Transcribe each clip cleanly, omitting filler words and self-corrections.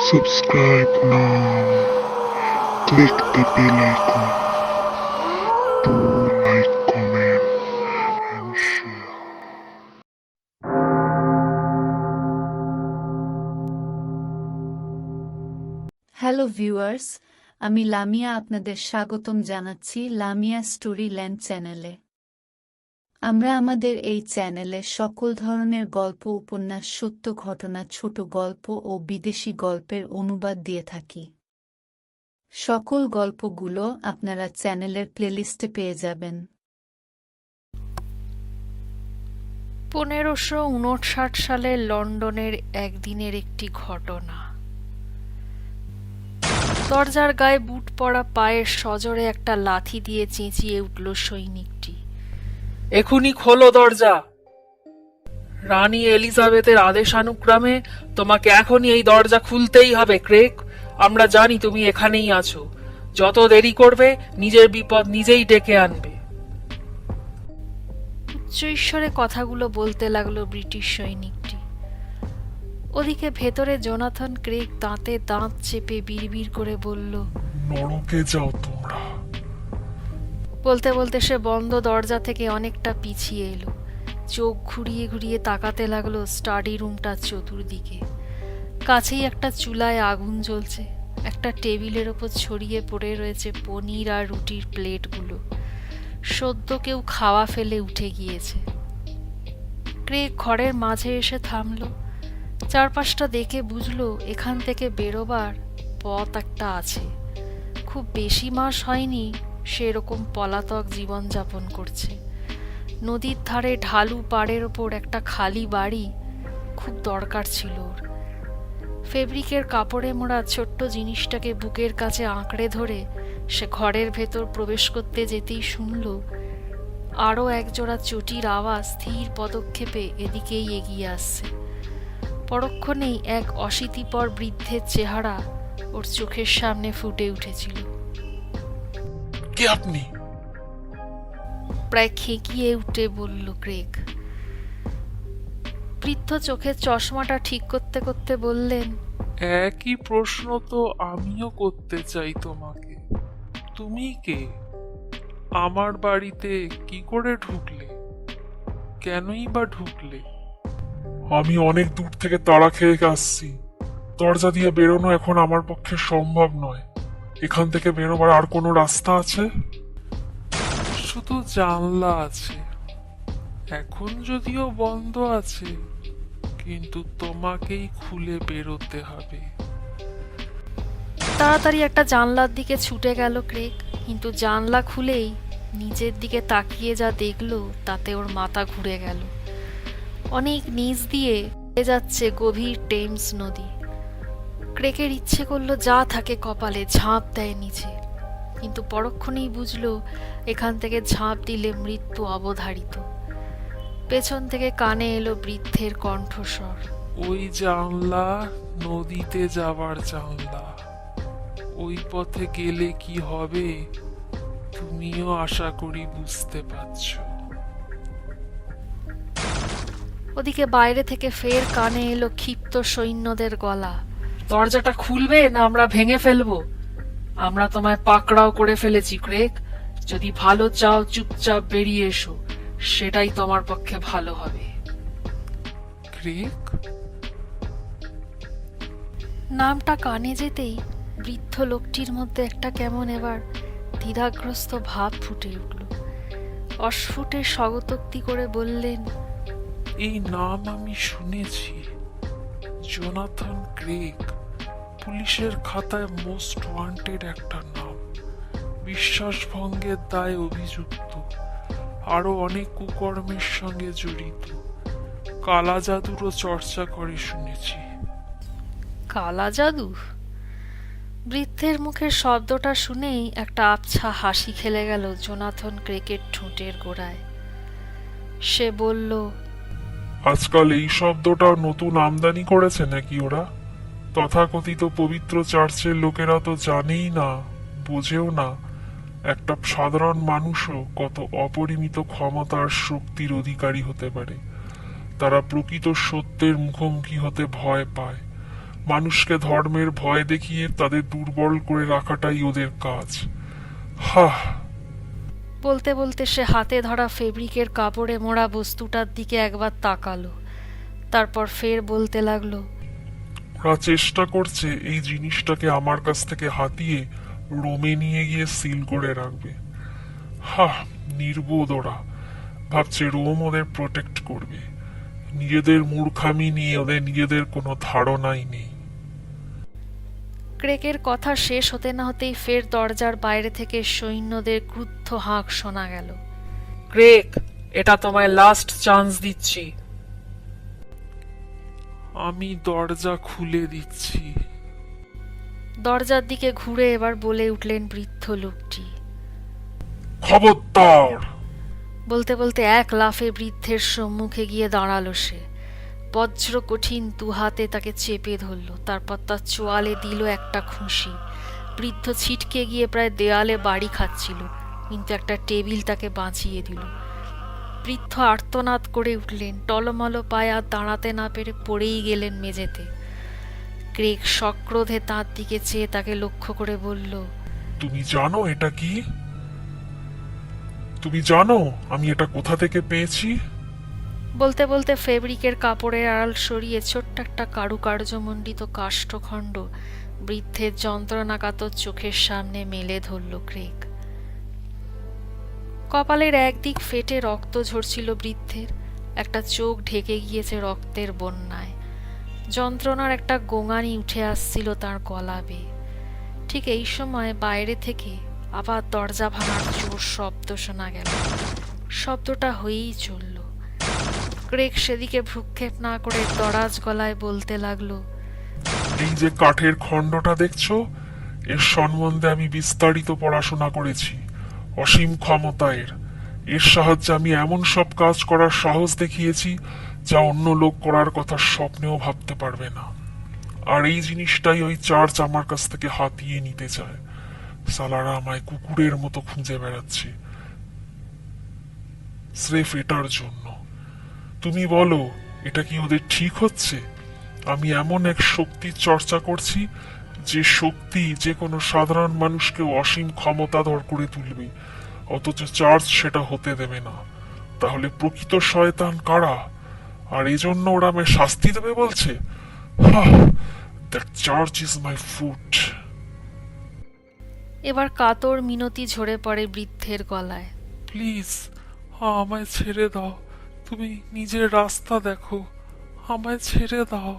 Subscribe now. Click the bell icon. Do like, comment, and share. Hello viewers, আমি লামিয়া আপনাদের স্বাগতম জানাচ্ছি Lamia story land চ্যানেলে। আমরা আমাদের এই চ্যানেলে সকল ধরনের গল্প, উপন্যাস, সত্য ঘটনা, ছোট গল্প ও বিদেশি গল্পের অনুবাদ দিয়ে থাকি। সকল গল্পগুলো আপনারা চ্যানেলের প্লেলিস্টে পেয়ে যাবেন। 1559 সালের লন্ডনের একদিনের একটি ঘটনা। দরজার গায়ে বুট পরা পায়ের সজোরে একটা লাথি দিয়ে চেঁচিয়ে উঠল সৈনিকটি। এখুনি খোলো দরজা। রানী এলিজাবেথের আদেশানুক্রমে তোমাকে এখনই এই দরজা খুলতেই হবে, ক্রেগ। আমরা জানি তুমি এখানেই আছো। যত দেরি করবে নিজের বিপদ নিজেই ডেকে আনবে। উচ্চ ঈশ্বরে কথাগুলো বলতে লাগলো ব্রিটিশ সৈনিকটি। ওদিকে ভেতরে জোনাথন ক্রেগ দাঁতে দাঁত চেপে বিড়বিড় করে বলল, নরকে যাও তোমরা। বলতে বলতে সে বন্ধ দরজা থেকে অনেকটা পিছিয়ে এলো। চোখ ঘুরিয়ে ঘুরিয়ে তাকাতে লাগলো স্টাডি রুমটার চতুর্দিকে। কাছেই একটা চুলায় আগুন জ্বলছে। একটা টেবিলের ওপর ছড়িয়ে পড়ে রয়েছে পনির আর রুটির প্লেটগুলো। সদ্য কেউ খাওয়া ফেলে উঠে গিয়েছে। ক্রেগ ঘরের মাঝে এসে থামলো। চারপাশটা দেখে বুঝলো এখান থেকে বেরোবার পথ একটা আছে। খুব বেশি মাস হয়নি সে এরকম পলাতক জীবনযাপন করছে। নদীর ধারে ঢালু পাড়ের ওপর একটা খালি বাড়ি খুব দরকার ছিল ওর। ফেব্রিকের কাপড়ে মোড়া ছোট্ট জিনিসটাকে বুকের কাছে আঁকড়ে ধরে সে ঘরের ভেতর প্রবেশ করতে যেতেই শুনল আরও একজোড়া চটির আওয়াজ স্থির পদক্ষেপে এদিকেই এগিয়ে আসছে। পরক্ষণেই এক অশীতিপর বৃদ্ধের চেহারা ওর চোখের সামনে ফুটে উঠেছিল। কে আপনি? প্রায় খেকিয়ে উঠে বলল ক্রেগ। বৃদ্ধ চোখের চশমাটা ঠিক করতে করতে বললেন, একই প্রশ্ন তো আমিও করতে চাই তোমাকে। তুমি কে? আমার বাড়িতে কি করে ঢুকলে? কেনই বা ঢুকলে? আমি অনেক দূর থেকে তাড়া খেয়ে আসছি। দরজা দিয়ে বেরোনো এখন আমার পক্ষে সম্ভব নয়। এখান থেকে বেরোবার আর কোনো রাস্তা আছে? শুধু জানলা আছে, এখন যদিও বন্ধ আছে, কিন্তু তোমাকেই খুলে বেরোতে হবে। তাড়াতাড়ি একটা জানলার দিকে ছুটে গেল ক্রেগ। কিন্তু জানলা খুলেই নিচের দিকে তাকিয়ে যা দেখলো তাতে ওর মাথা ঘুরে গেল। অনেক নিচ দিয়ে বয়ে যাচ্ছে গভীর টেমস নদী। ক্রেগের ইচ্ছে করলো যা থাকে কপালে ঝাঁপ দেয় নিচে, কিন্তু পরক্ষণেই বুঝলো এখান থেকে ঝাঁপ দিলে মৃত্যু অবধারিত। পেছন থেকে কানে এলো বৃদ্ধের কণ্ঠস্বর, ওই জানলা নদীতে যাবার জানলা। ওই পথে গেলে কি হবে তুমিও আশা করি বুঝতে পারছো। ওদিকে বাইরে থেকে ফের কানে এলো ক্ষিপ্ত সৈন্যদের গলা। দরজাটা খুলবে না আমরা ভেঙে ফেলবো? আমরা তোমায় পাকড়াও করে ফেলেছি, ক্রেগ। যদি ভালো চাও চুপচাপ বেরিয়ে এসো, সেটাই তোমার পক্ষে ভালো হবে। ক্রেগ? নামটা কানে যেতেই বৃদ্ধ লোকটির মধ্যে একটা কেমন এবার দ্বিধাগ্রস্ত ভাব ফুটে উঠল। অস্ফুটে স্বগতোক্তি করে বললেন, এই নাম আমি শুনেছি। জোনাথন ক্রেগ, পুলিশের খাতায় মোস্ট ওয়ান্টেড একটা নাম। বিশ্বাসভঙ্গের দায়ে অভিযুক্ত, আরো অনেক কুকর্মের সঙ্গে জড়িত। কালা জাদুরও চর্চা করে শুনেছি। কালা জাদু? বৃদ্ধের মুখের শব্দটা শুনেই একটা আবছা হাসি খেলে গেল জোনাথন ক্রেগের ঠোঁটের গোড়ায়। সে বলল, আজকাল এই শব্দটা নতুন আমদানি করেছে নাকি ওরা? তথাকথিত পবিত্র চার্চের লোকেরা তো জানেই না, বোঝেও না একটা সাধারণ মানুষও কত অপরিমিত ক্ষমতার শক্তির অধিকারী হতে পারে। তারা প্রকৃত সত্যের মুখোমুখি হতে ভয় পায়, মানুষকে ধর্মের ভয় দেখিয়ে তাদের দুর্বল করে রাখাটাই ওদের কাজ। হাহ। বলতে বলতে সে হাতে ধরা ফেব্রিকের কাপড়ে মোড়া বস্তুটার দিকে একবার তাকালো, তারপর ফের বলতে লাগলো, ওরা চেষ্টা করছে এই জিনিসটাকে আমার কাছ থেকে হাতিয়ে রোমে নিয়ে গিয়ে সিল করে রাখবে। হাহ, নির্বোধ ওরা। ভাবছে রোম ওদের প্রোটেক্ট করবে। নিজেদের মূর্খামি নিয়ে ওদের নিজেদের কোনো ধারণাই নেই। ক্রেকের কথা শেষ হতে না হতেই ফের দরজার বাইরে থেকে সৈন্যদের ক্রুদ্ধ হাঁক শোনা গেল। ক্রেক, এটা তোমায় লাস্ট চান্স দিচ্ছি। আমি দরজা খুলে দিচ্ছি। দরজার দিকে ঘুরে এবার বলে উঠলেন বৃদ্ধ লোকটি। খবরদার! বলতে বলতে এক লাফে বৃদ্ধের সম্মুখে গিয়ে দাঁড়ালো সে। বজ্র কঠিন দু হাতে তাকে চেপে ধরল, তারপর তার চোয়ালে দিল একটা খুঁশি। বৃদ্ধ ছিটকে গিয়ে প্রায় দেয়ালে বাড়ি খাচ্ছিল, কিন্তু একটা টেবিল তাকে বাঁচিয়ে দিল। বৃদ্ধ আর্তনাদ করে উঠলেন, টলমল পায়ে আর দাঁড়াতে না পেরে পড়েই গেলেন মেঝেতে। ক্রেক সক্রোধে তাঁর দিকে চেয়ে তাকে লক্ষ্য করে বলল, তুমি জানো এটা কি? তুমি জানো আমি এটা কোথা থেকে পেয়েছি? বলতে বলতে ফেব্রিকের কাপড়ের আড়াল সরিয়ে ছোট্ট একটা কারুকার্যমণ্ডিত কাষ্ঠখণ্ড বৃদ্ধের যন্ত্রণাকাতর চোখের সামনে মেলে ধরল ক্রেক। কপালের একদিক ফেটে রক্ত ঝরছিল বৃদ্ধের, একটা চোখ ঢেকে গিয়েছে রক্তের বন্যায়। যন্ত্রণার একটা গোঙানি উঠে আসছিল তার গলা বেয়ে। ঠিক এই সময় বাইরে থেকে আবার দরজা ভাঙার জোর শব্দ শোনা গেল। শব্দটা হয়েই চলল। ক্রেক সেদিকে ভ্রুক্ষেপ না করে দরাজ গলায় বলতে লাগলো, এই যে কাঠের খণ্ডটা দেখছো, এর সম্বন্ধে আমি বিস্তারিত পড়াশোনা করেছি। অসীম ক্ষমতা এর সাহায্যে আমি এমন সব কাজ করার সাহস দেখিয়েছি যা অন্য লোক করার কথা স্বপ্নেও ভাবতে পারবে না। আর এই জিনিসটাই ওই চার্চ আমার কাছ থেকে হাতিয়ে নিতে চায়। সালারা আমায় কুকুরের মতো খুঁজে বেড়াচ্ছে স্রেফ এটার জন্য। তুমি বলো, এটা কি ওদের ঠিক হচ্ছে? আমি এমন এক শক্তির চর্চা করছি যে শক্তি যে কোনো সাধারণ মানুষকে অসীম ক্ষমতাধর করে তুলবে, অথচ চার্চ সেটা হতে দেবে না। তাহলে প্রকৃত শয়তান কারা? আর এজন্য ওরা আমায় শাস্তি দেবে বলছে? That church is my foot. এবার কাতর মিনতি ঝরে পড়ে বৃদ্ধের গলায়। প্লিজ আমায় ছেড়ে দাও। তুমি নিজের রাস্তা দেখো, আমায় ছেড়ে দাও।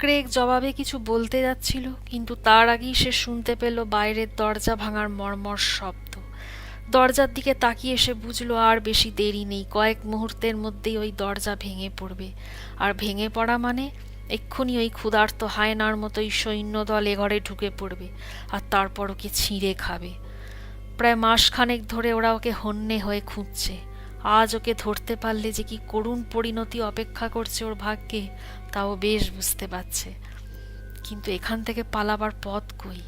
ক্রেক জবাবে কিছু বলতে যাচ্ছিল, কিন্তু তার আগেই সে শুনতে পেল বাইরের দরজা ভাঙার মর্মর শব্দ। দরজার দিকে তাকিয়ে সে বুঝলো আর বেশি দেরি নেই। কয়েক মুহূর্তের মধ্যেই ওই দরজা ভেঙে পড়বে, আর ভেঙে পড়া মানে এক্ষুনি ওই ক্ষুধার্ত হায়নার মতোই সৈন্যদল এ ঘরে ঢুকে পড়বে, আর তারপর ওকে ছিঁড়ে খাবে। প্রায় মাসখানেক ধরে ওরা ওকে হন্যে হয়ে খুঁজছে। আজ ওকে ধরতে পারলে যে কি করুণ পরিণতি অপেক্ষা করছে ওর ভাগ্যে, তাও বেশ বুঝতে পারছে। কিন্তু এখান থেকে পালাবার পথ কই?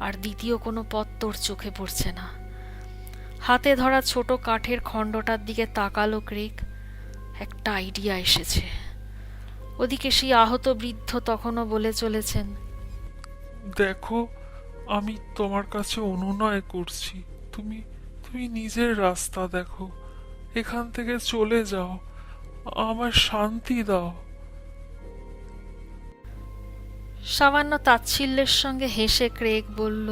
আর দ্বিতীয় কোনো পথ তোর চোখে পড়ছে না। হাতে ধরা ছোট কাঠের খণ্ডটার দিকে তাকালো ক্রেক। একটা আইডিয়া এসেছে। ওদিকে সেই আহত বৃদ্ধ তখনও বলে চলেছেন, দেখো, আমি তোমার কাছে অনুনয় করছি। তুমি তুমি নিজের রাস্তা দেখো। এখান থেকে চলে যাও, আমার শান্তি দাও। সামান্য তাচ্ছিল্যের সঙ্গে হেসে ক্রেক বলল,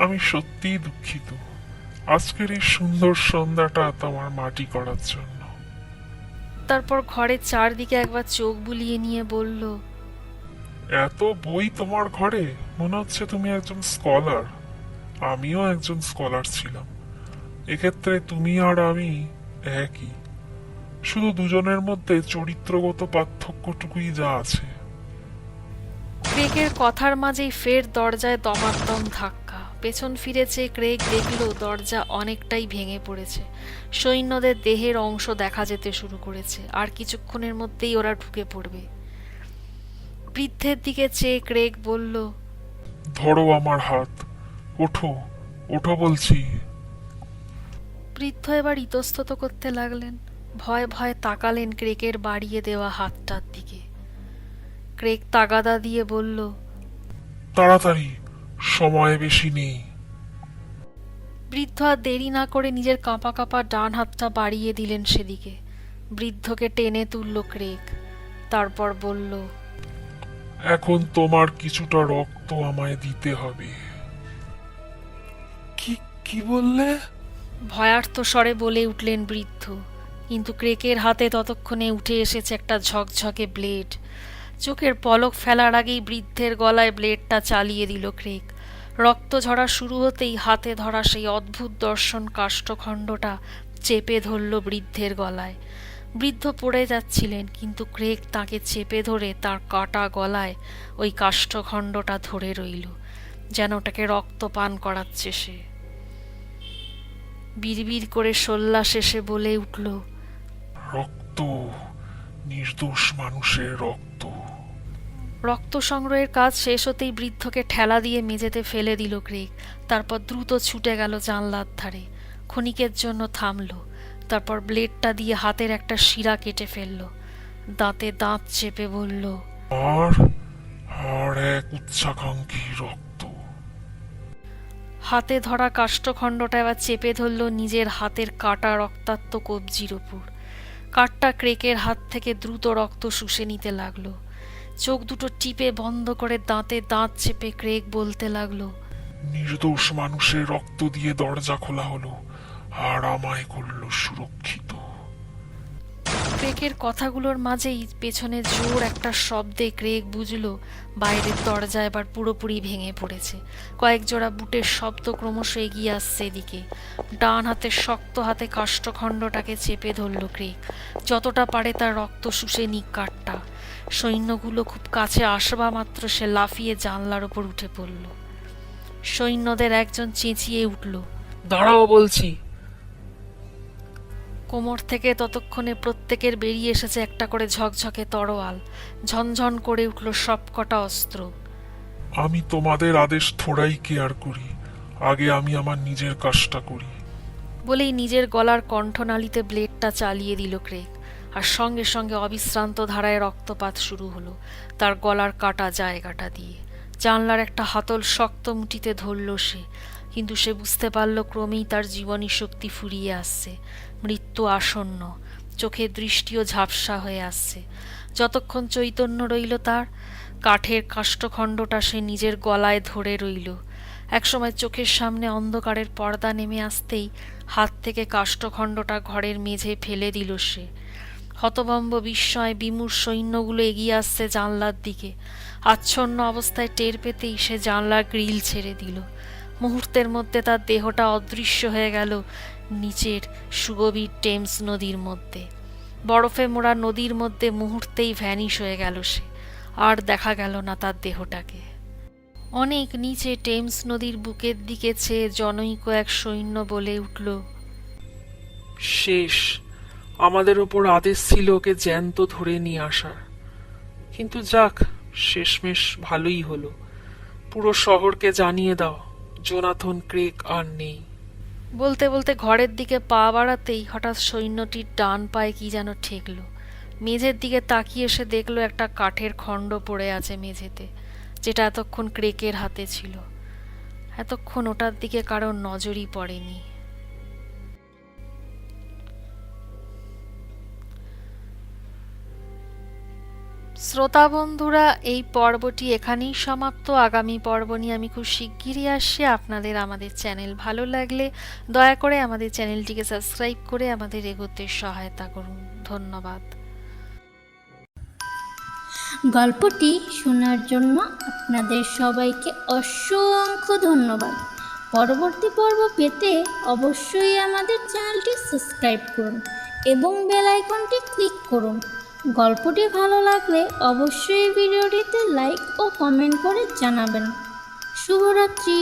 আমি সত্যিই দুঃখিত আজকের এই সুন্দর সন্ধ্যাটা তোমার মাটি করার জন্য। তারপর ঘরের চারদিকে একবার চোখ বুলিয়ে নিয়ে বলল, এত বই তোমার ঘরে, মনে হচ্ছে তুমি একজন স্কলার। আমিও একজন স্কলার ছিলাম। এক্ষেত্রে তুমি আর আমি একই, শুধু দুজনের মধ্যে চরিত্রগত পার্থক্যটুকুই যা আছে। ক্রেকের কথার মাঝেই ফের দরজায় দমাদ্দম ধাক্কা। পেছন ফিরে চেয়ে ক্রেক দেখল দরজা অনেকটাই ভেঙে পড়েছে। সৈন্যদের দেহের অংশ দেখা যেতে শুরু করেছে, আর কিছুক্ষণের মধ্যেই ওরা ঢুকে পড়বে। বৃদ্ধের দিকে চেয়ে ক্রেক বলল, ধরো আমার হাত, ওঠো ওঠো বলছি। বৃদ্ধ এবার ইতস্তত করতে লাগলেন। ভয়ে ভয়ে তাকালেন ক্রেকের বাড়িয়ে দেওয়া হাতটার দিকে। ক্রেগ তাগাদা দিয়ে বলল, তাড়াতাড়ি, সময় বেশি নেই। বৃদ্ধ আর দেরি না করে নিজের কাঁপা কাঁপা ডান হাতটা বাড়িয়ে দিলেন সেদিকে। বৃদ্ধকে টেনে তুলল ক্রেগ, তারপর বলল, এখন তোমার কিছুটা রক্ত আমায় দিতে হবে। কি কি বললে? ভয়ার্ত স্বরে বলে উঠলেন বৃদ্ধ, কিন্তু ক্রেকের হাতে ততক্ষণে উঠে এসেছে একটা ঝকঝকে ব্লেড। চোখের পলক ফেলার আগেই বৃদ্ধের গলায় ব্লেডটা চালিয়ে দিল ক্রেক। রক্ত ঝরা শুরু হতেই হাতে ধরা সেই অদ্ভুত দর্শন কাষ্ঠখণ্ডটা চেপে ধরল বৃদ্ধের গলায়। বৃদ্ধ পড়ে যাচ্ছিলেন, কিন্তু ক্রেক তাকে চেপে ধরে তার কাটা গলায় ওই কাষ্ঠখণ্ডটা ধরে রইল, যেন ওটাকে রক্ত পান করাচ্ছে সে। বিড়বিড় করে সল্লা শেষে বলে উঠল, রক্ত, নির্দোষ মানুষের রক্ত। রক্ত সংগ্রহের কাজ শেষ হতেই বৃদ্ধকে ঠেলা দিয়ে মেঝেতে ফেলে দিল ক্রেগ। তারপর দ্রুত ছুটে গেল জানলার ধারে। ক্ষণিকের জন্য থামল, তারপর ব্লেডটা দিয়ে হাতের একটা শিরা কেটে ফেলল। দাঁতে দাঁত চেপে বলল, আর আর এক উচ্চাকাঙ্ক্ষী রক্ত। হাতে ধরা কাষ্ঠখণ্ডটা এবার চেপে ধরল নিজের হাতের কাটা রক্তাক্ত কবজির ওপর। কাঠটা ক্রেকের হাত থেকে দ্রুত রক্ত শুষে নিতে লাগলো। চোখ দুটো টিপে বন্ধ করে দাঁতে দাঁত চেপে ক্রেগ বলতে লাগলো, নির্দোষ মানুষের রক্ত দিয়ে দরজা খোলা হলো, আর আমায় করলো সুরক্ষিত। ক্রেকের কথাগুলোর মাঝেই পেছনে জোর একটা শব্দে ক্রেগ বুঝল বাইরের দরজা এবার পুরোপুরি ভেঙে পড়েছে। কয়েক জোড়া বুটের শব্দ ক্রমশ এগিয়ে আসছে এদিকে। ডান হাতে শক্ত হাতে কাষ্ঠখণ্ডটাকে চেপে ধরল ক্রেগ, যতটা পারে তার রক্ত শুষে নিক কাঠটা। সৈন্যগুলো খুব কাছে আসবা মাত্র সে লাফিয়ে জানলার ওপর উঠে পড়ল। সৈন্যদের একজন চেঁচিয়ে উঠল, দাঁড়াও বলছি। কোমর থেকে ততক্ষণে প্রত্যেকের বেরিয়ে এসেছে একটা করে ঝকঝকে তরোয়াল। ঝনঝন করে উঠল সবকটা অস্ত্র। আমি তোমাদের আদেশ থোড়াই কেয়ার করি, আগে আমি আমার নিজের কাজটা করি। বলেই নিজের গলার কণ্ঠনালীতে ব্লেডটা চালিয়ে দিল ক্রেগ, আর সঙ্গে সঙ্গে অবিশ্রান্ত ধারায় রক্তপাত শুরু হলো তার গলার কাটা জায়গাটা দিয়ে। জানলার একটা হাতল শক্ত মুঠিতে ধরল সে, কিন্তু সে বুঝতে পারল ক্রমেই তার জীবনী শক্তি ফুরিয়ে আসছে, মৃত্যু আসন্ন। চোখের দৃষ্টিও ঝাপসা হয়ে আসছে। যতক্ষণ চৈতন্য রইল তার, কাঠের কাষ্ঠখণ্ডটা সে নিজের গলায় ধরে রইল। একসময় চোখের সামনে অন্ধকারের পর্দা নেমে আসতেই হাত থেকে কাষ্ঠখণ্ডটা ঘরের মেঝে ফেলে দিল সে। হতভম্ব বিস্ময় বিমূঢ় সৈন্যগুলো এগিয়ে আসছে জানলার দিকে। আচ্ছন্ন অবস্থায় টের পেতেই সে জানলার গ্রিল ছেড়ে দিল। মুহূর্তের মধ্যে তার দেহটা অদৃশ্য হয়ে গেল নিচের সুগভীর টেমস নদীর মধ্যে। বরফে মোড়া নদীর মধ্যে মুহূর্তেই ভ্যানিশ হয়ে গেল সে, আর দেখা গেল না তার দেহটাকে। অনেক নিচে টেমস নদীর বুকের দিকে চেয়ে জনৈক এক সৈন্য বলে উঠল, শেষ। আমাদের ওপর আদেশ ছিল ওকে জ্যান্ত ধরে নিয়ে আসার, কিন্তু যাক, শেষমেশ ভালোই হলো। পুরো শহরকে জানিয়ে দাও জোনাথন ক্রেগ আর নেই। বলতে বলতে ঘরের দিকে পা বাড়াতেই হঠাৎ সৈন্যটির ডান পায়ে কি যেন ঠেকল। মেঝের দিকে তাকিয়ে সে দেখল একটা কাঠের খণ্ড পড়ে আছে মেঝেতে, যেটা এতক্ষণ ক্রেকের হাতে ছিল। এতক্ষণ ওটার দিকে কারোর নজরই পড়েনি। শ্রোতা বন্ধুরা, এই পর্বটি এখানেই সমাপ্ত। আগামী পর্ব নিয়ে আমি খুব শিগগিরই আসছি। আপনাদের আমাদের চ্যানেল ভালো লাগলে দয়া করে আমাদের চ্যানেলটিকে সাবস্ক্রাইব করে আমাদের এগোতে সহায়তা করুন। ধন্যবাদ। গল্পটি শোনার জন্য আপনাদের সবাইকে অসংখ্য ধন্যবাদ। পরবর্তী পর্ব পেতে অবশ্যই আমাদের চ্যানেলটি সাবস্ক্রাইব করুন এবং বেল আইকনটি ক্লিক করুন। গল্পটি ভালো লাগলে অবশ্যই ভিডিওটিতে লাইক ও কমেন্ট করে জানাবেন। শুভরাত্রি।